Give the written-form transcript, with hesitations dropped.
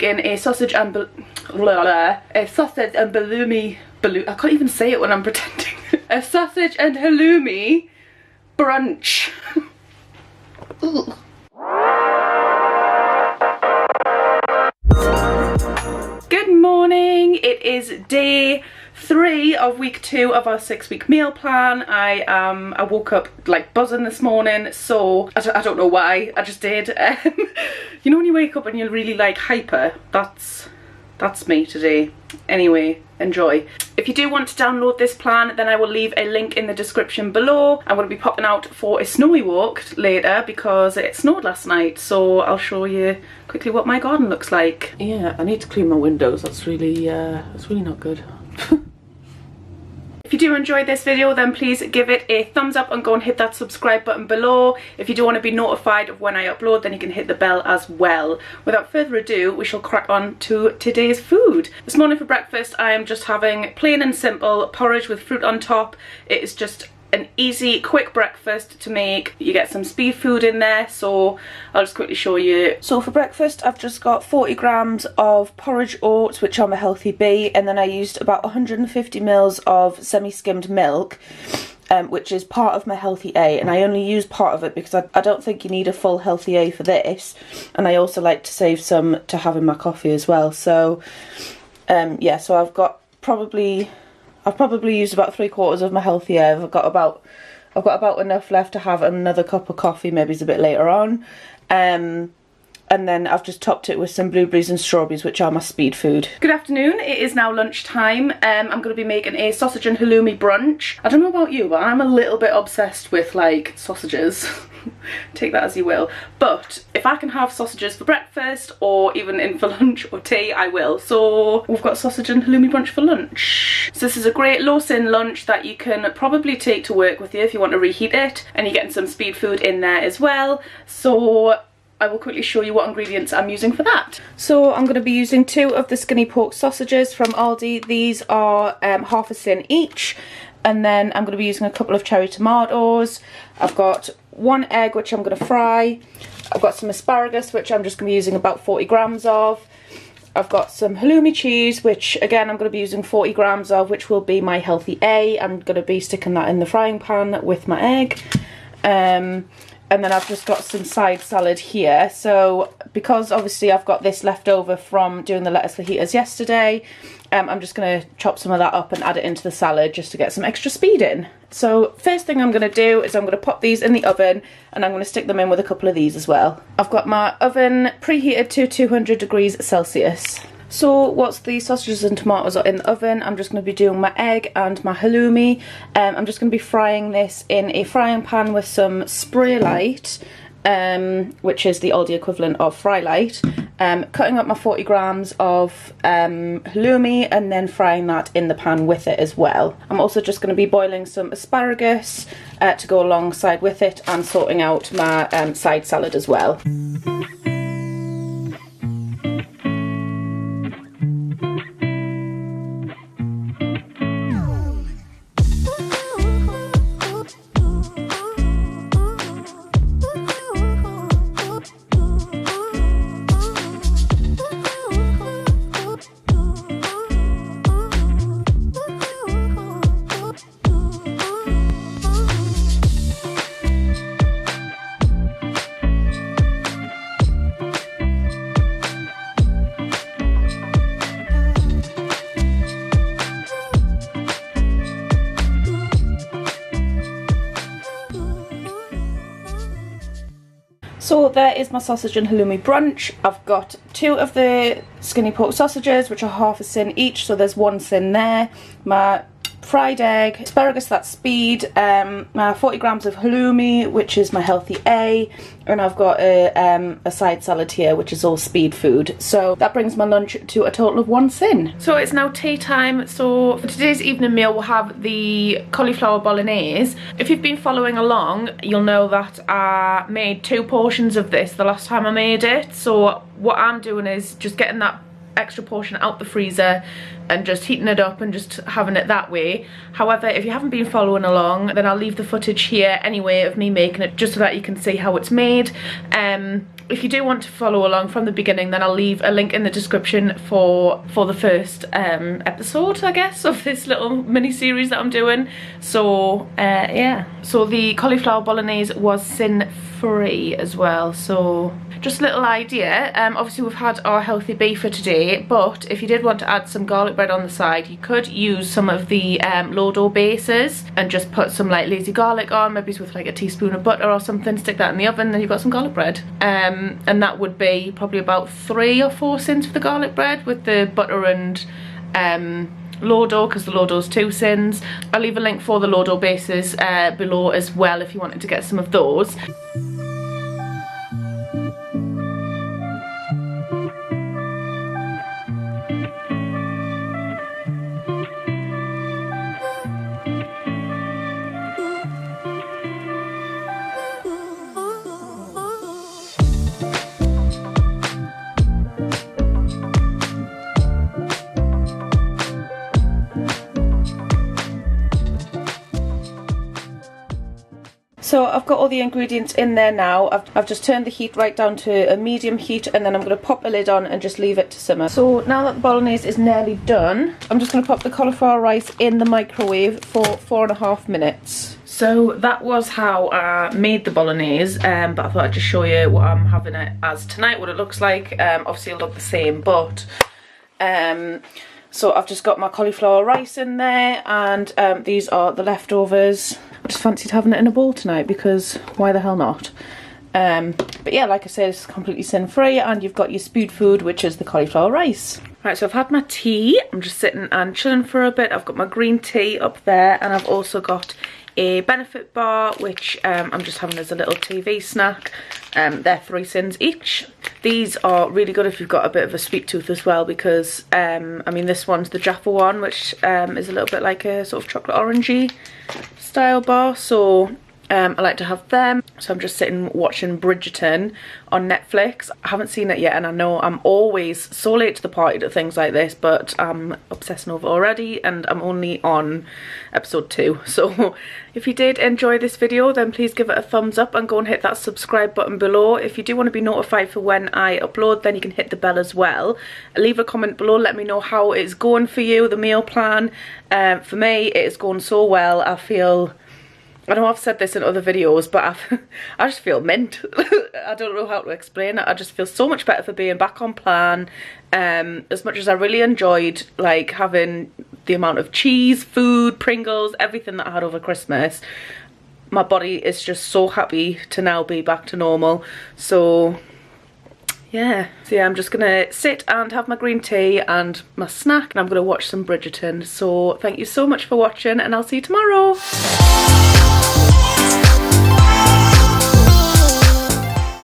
In a sausage and halloumi, I can't even say it when I'm pretending. A sausage and halloumi brunch. Good morning, it is day 3 of week 2 of our 6-week meal plan. I woke up like buzzing this morning, so I don't know why, I just did. You know when you wake up and you're really like hyper? That's me today. Anyway, enjoy. If you do want to download this plan, then I will leave a link in the description below. I'm going to be popping out for a snowy walk later because it snowed last night, so I'll show you quickly what my garden looks like. Yeah, I need to clean my windows. That's really not good. If you do enjoy this video, then please give it a thumbs up and go and hit that subscribe button below. If you do want to be notified of when I upload, then you can hit the bell as well. Without further ado, we shall crack on to today's food. This morning for breakfast, I am just having plain and simple porridge with fruit on top. It is just an easy, quick breakfast to make. You get some speed food in there, so I'll just quickly show you. So for breakfast, I've just got 40 grams of porridge oats, which are my healthy B, and then I used about 150 mils of semi-skimmed milk, which is part of my healthy A, and I only use part of it because I don't think you need a full healthy A for this, and I also like to save some to have in my coffee as well. So yeah, so I've probably used about 3/4 of my healthy A. I've got about enough left to have another cup of coffee, maybe it's a bit later on. And then I've just topped it with some blueberries and strawberries, which are my speed food. Good afternoon, it is now lunchtime. I'm going to be making a sausage and halloumi brunch. I don't know about you, but I'm a little bit obsessed with like sausages. Take that as you will. But if I can have sausages for breakfast or even in for lunch or tea, I will. So we've got sausage and halloumi brunch for lunch. So this is a great low-sin lunch that you can probably take to work with you if you want to reheat it, and you're getting some speed food in there as well. So I will quickly show you what ingredients I'm using for that. So I'm going to be using 2 of the skinny pork sausages from Aldi. These are half a tin each. And then I'm going to be using a couple of cherry tomatoes. I've got 1 egg, which I'm going to fry. I've got some asparagus, which I'm just going to be using about 40 grams of. I've got some halloumi cheese, which again I'm going to be using 40 grams of, which will be my healthy A. I'm going to be sticking that in the frying pan with my egg. And then I've just got some side salad here. So because obviously I've got this left over from doing the lettuce fajitas yesterday, I'm just going to chop some of that up and add it into the salad just to get some extra speed in. So first thing I'm going to do is I'm going to pop these in the oven, and I'm going to stick them in with a couple of these as well. I've got my oven preheated to 200 degrees Celsius. So whilst the sausages and tomatoes are in the oven, I'm just going to be doing my egg and my halloumi. I'm just going to be frying this in a frying pan with some spray light, which is the Aldi equivalent of fry light. Cutting up my 40 grams of halloumi and then frying that in the pan with it as well. I'm also just going to be boiling some asparagus to go alongside with it, and sorting out my side salad as well. So there is my sausage and halloumi brunch. I've got 2 of the skinny pork sausages, which are half a tin each, so there's 1 tin there. My fried egg, asparagus, that's speed, my 40 grams of halloumi, which is my healthy A, and I've got a side salad here, which is all speed food. So that brings my lunch to a total of 1 tin. So it's now tea time. So for today's evening meal, we'll have the cauliflower bolognese. If you've been following along, you'll know that I made 2 portions of this the last time I made it. So what I'm doing is just getting that extra portion out the freezer and just heating it up and just having it that way. However, if you haven't been following along, then I'll leave the footage here anyway of me making it, just so that you can see how it's made. if you do want to follow along from the beginning, then I'll leave a link in the description for the first episode, I guess, of this little mini series that I'm doing. So yeah, so the cauliflower bolognese was sin free as well, so just a little idea. Obviously we've had our healthy beef for today, but if you did want to add some garlic bread on the side, you could use some of the low dough bases and just put some like lazy garlic on, maybe with like a teaspoon of butter or something, stick that in the oven, then you've got some garlic bread. And that would be probably about 3 or 4 cents for the garlic bread with the butter and low dough, because the low dough's 2 cents. I'll leave a link for the low dough bases below as well if you wanted to get some of those. So I've got all the ingredients in there now. I've just turned the heat right down to a medium heat, and then I'm going to pop the lid on and just leave it to simmer. So now that the bolognese is nearly done, I'm just going to pop the cauliflower rice in the microwave for 4.5 minutes. So that was how I made the bolognese, but I thought I'd just show you what I'm having it as tonight, what it looks like. Obviously it'll look the same, but so I've just got my cauliflower rice in there, and these are the leftovers. I just fancied having it in a bowl tonight because why the hell not? But yeah, like I said, it's completely sin free, and you've got your spoon food, which is the cauliflower rice. Right, so I've had my tea. I'm just sitting and chilling for a bit. I've got my green tea up there, and I've also got a Benefit bar, which I'm just having as a little TV snack. They're 3 cents each. These are really good if you've got a bit of a sweet tooth as well, because I mean, this one's the Jaffa one, which is a little bit like a sort of chocolate orangey style bar, so I like to have them. So I'm just sitting watching Bridgerton on Netflix. I haven't seen it yet, and I know I'm always so late to the party to things like this, but I'm obsessing over already, and I'm only on episode 2. So if you did enjoy this video, then please give it a thumbs up and go and hit that subscribe button below. If you do want to be notified for when I upload, then you can hit the bell as well. Leave a comment below, let me know how it's going for you, the meal plan. For me, it is going so well. I know I've said this in other videos, but I just feel mint. I don't know how to explain it. I just feel so much better for being back on plan. As much as I really enjoyed like having the amount of cheese, food, Pringles, everything that I had over Christmas, my body is just so happy to now be back to normal. So yeah, I'm just gonna sit and have my green tea and my snack, and I'm gonna watch some Bridgerton. So thank you so much for watching, and I'll see you tomorrow.